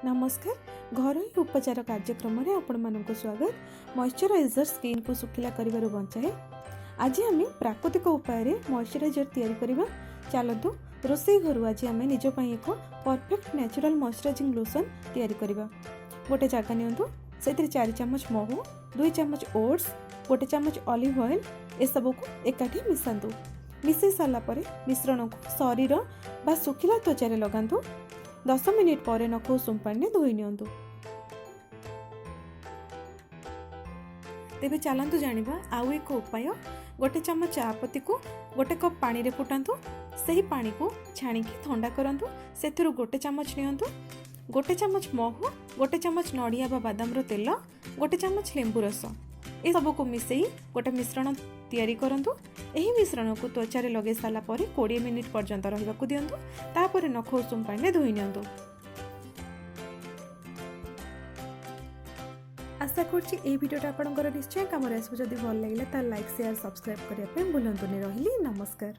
नमस्कार घरोई उपचार कार्यक्रम में आपण मानक स्वागत। मॉइस्चराइजर स्किन को सुखिला करिवार बंचाए। आज आम प्राकृतिक उपाय मॉइस्चराइजर तैयारी करबा। चलतु रोसई घर आज आम निज एक परफेक्ट नेचुरल मॉइस्चराइजिंग लोशन तैयारी करबा। गोटे जगह नियंतु से 4 चम्मच महू, 2 चम्मच ओट्स, 1 चम्मच ऑलिव ऑयल ए सब को एकाठी मिसातु। मिसई सारा पर मिश्रण को शरीर बा सुखिला त्वचा लगातु। 10 मिनिट पर नख उषुम पानी धोई नियंतु। तेबे चलतु जानिबा आउ एक उपाय। 1 चम्मच चापत्ती को 1 कप पानी रे फुटांतु। सही पानी को छाणिकी ठंडा करंतु। सेथिरु 1 चम्मच नियंतु। 1 चम्मच महू, 1 चम्मच नड़िया बा बादाम रो तेल, 1 चम्मच लेंबू रस ए सब को मिसई गोटे मिश्रण तैयारी करंतु। एही मिश्रण को त्वचा रे लगे साला पर 20 मिनिट पर्यंत रहिबाकु दियंतु। तापर नख उषुम पानी धोई नियंतु। आशा करछि ए भिडियोटा आपनकर निश्चय काम आसबो। जदि भल लागिला ता लाइक शेयर सब्सक्राइब करिया पे भूलंतुनी। रहिली नमस्कार।